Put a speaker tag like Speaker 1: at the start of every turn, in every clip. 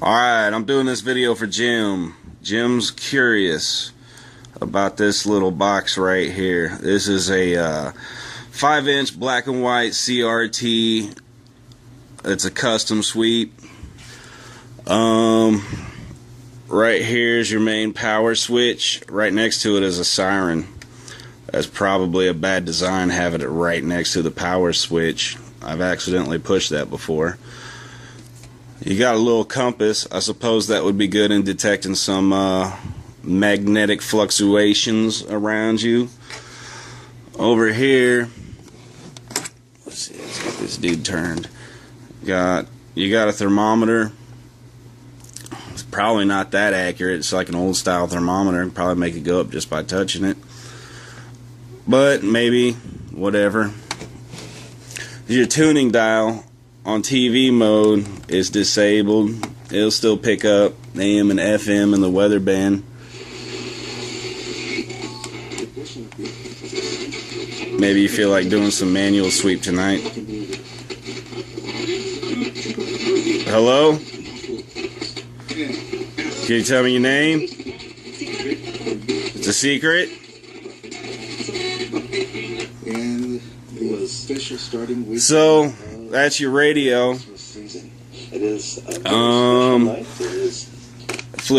Speaker 1: Alright, I'm doing this video for Jim. Jim's curious about this little box right here. This is a 5-inch black and white CRT. It's a custom sweep. Right here is your main power switch. Right next to it is a siren. That's probably a bad design, having it right next to the power switch. I've accidentally pushed that before. You got a little compass. I suppose that would be good in detecting some magnetic fluctuations around you. Over here, let's see, let's get this dude turned. You got a thermometer. It's probably not that accurate. It's like an old style thermometer. Probably make it go up just by touching it. But maybe, whatever. Your tuning dial on TV mode is disabled. It'll still pick up AM and FM in the weather band. Maybe you feel like doing some manual sweep tonight. Hello? Can you tell me your name? It's a secret?
Speaker 2: And the special starting week.
Speaker 1: So that's your radio. Flip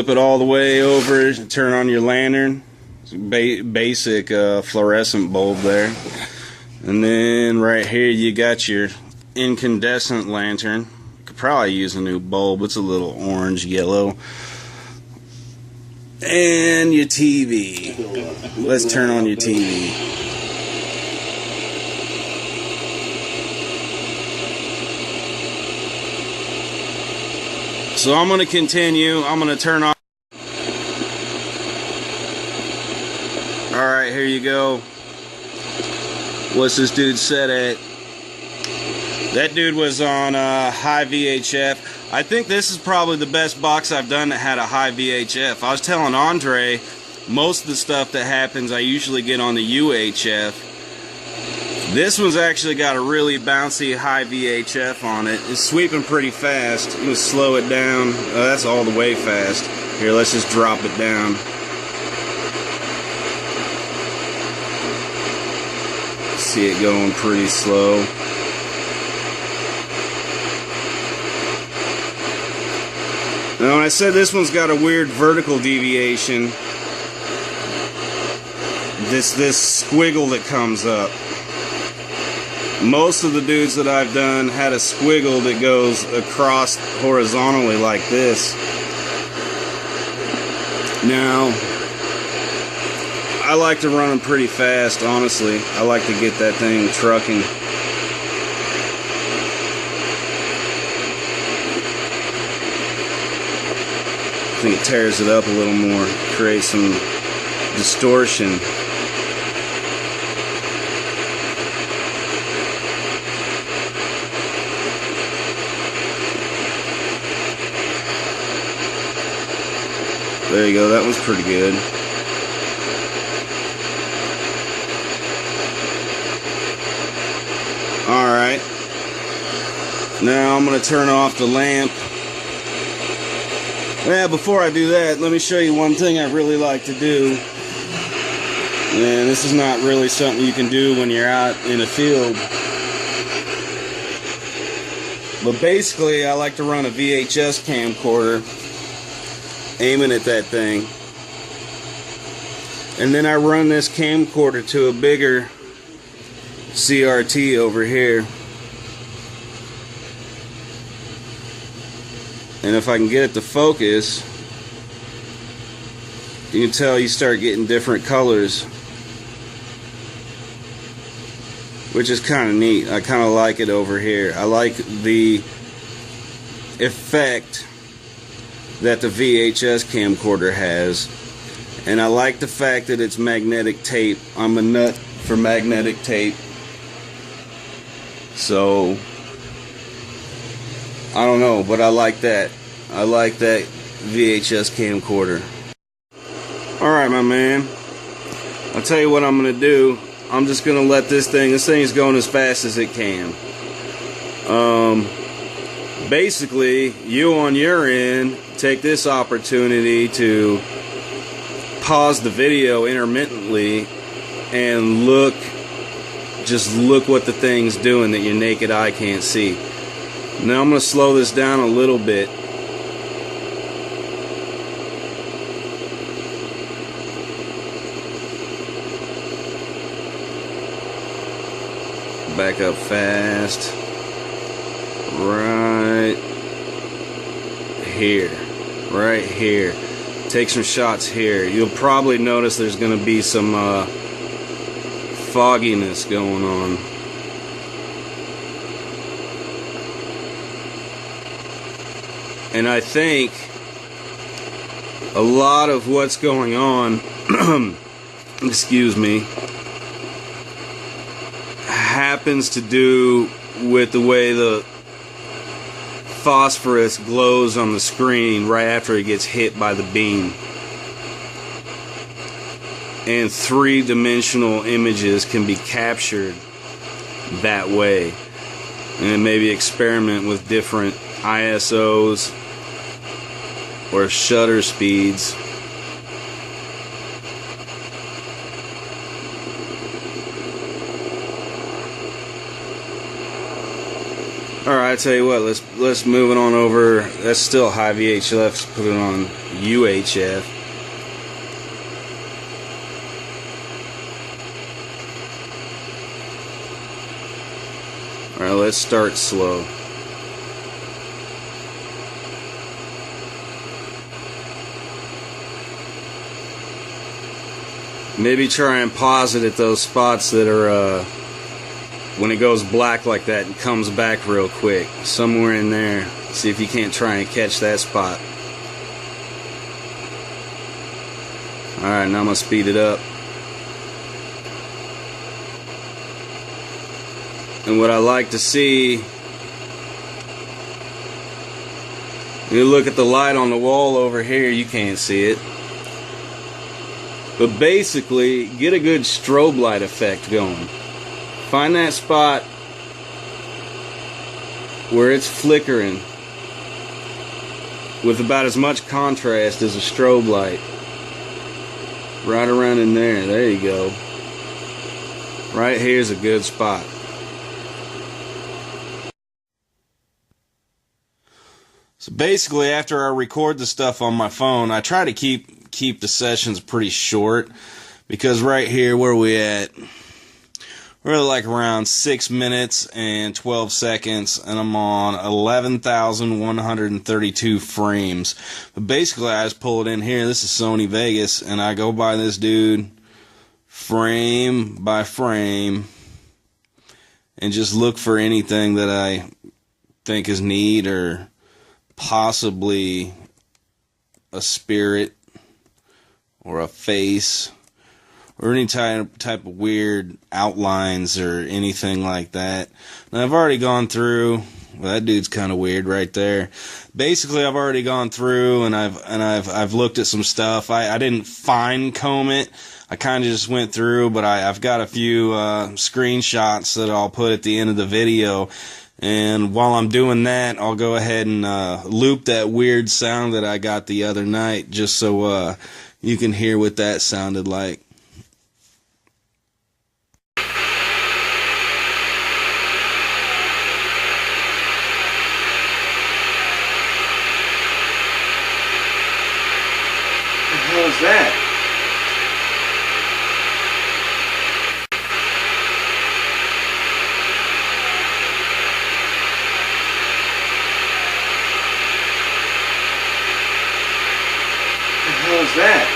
Speaker 1: it all the way over, turn on your lantern. Basic fluorescent bulb there. And then right here you got your incandescent lantern. Could probably use a new bulb. It's a little orange yellow. And your TV. Let's turn on your TV. So I'm going to continue. I'm going to turn on. Alright, here you go. What's this dude set at? That dude was on high VHF. I think this is probably the best box I've done that had a high VHF. I was telling Andre, most of the stuff that happens I usually get on the UHF. This one's actually got a really bouncy high VHF on it. It's sweeping pretty fast. I'm going to slow it down. That's all the way fast. Here, let's just drop it down. See it going pretty slow. Now, when I said this one's got a weird vertical deviation, this squiggle that comes up. Most of the dudes that I've done had a squiggle that goes across horizontally like this. Now, I like to run them pretty fast, honestly. I like to get that thing trucking. I think it tears it up a little more, creates some distortion. There you go, that one's pretty good. Alright. Now I'm going to turn off the lamp. Yeah, before I do that, let me show you one thing I really like to do. And this is not really something you can do when you're out in a field. But basically, I like to run a VHS camcorder, aiming at that thing. And then I run this camcorder to a bigger CRT over here. And if I can get it to focus, you can tell you start getting different colors, which is kind of neat. I kind of like it over here. I like the effect that the VHS camcorder has, and I like the fact that it's magnetic tape. I'm a nut for magnetic tape, so I don't know, but I like that. I like that VHS camcorder. Alright, my man, I'll tell you what I'm gonna do. I'm just gonna let this thing's going as fast as it can. basically, you on your end take this opportunity to pause the video intermittently and just look what the thing's doing that your naked eye can't see. Now I'm going to slow this down a little bit. Back up fast. Right here. Right here. Take some shots here. You'll probably notice there's going to be some fogginess going on. And I think a lot of what's going on, excuse me, happens to do with the way the phosphorus glows on the screen right after it gets hit by the beam. And three-dimensional images can be captured that way. And maybe experiment with different ISOs or shutter speeds. Alright, I tell you what, let's move it on over. That's still high VHF. Let's put it on UHF. Alright, let's start slow. Maybe try and pause it at those spots that are when it goes black like that and comes back real quick, somewhere in there. See if you can't try and catch that spot. Alright, now I'm going to speed it up. And what I like to see, you look at the light on the wall over here, you can't see it. But basically, get a good strobe light effect going. Find that spot where it's flickering with about as much contrast as a strobe light. Right around in there. There you go. Right here's a good spot. So basically, after I record the stuff on my phone, I try to keep the sessions pretty short, because right here, where we at? We're like around 6 minutes and 12 seconds, and I'm on 11,132 frames. But basically, I just pull it in here. This is Sony Vegas, and I go by this dude frame by frame and just look for anything that I think is neat, or possibly a spirit or a face, or any type of weird outlines or anything like that. And I've already gone through. Well, that dude's kind of weird right there. Basically, I've already gone through and I've looked at some stuff. I didn't fine comb it. I kind of just went through, but I've got a few screenshots that I'll put at the end of the video. And while I'm doing that, I'll go ahead and loop that weird sound that I got the other night, just so you can hear what that sounded like. What the hell is that? What the hell is that?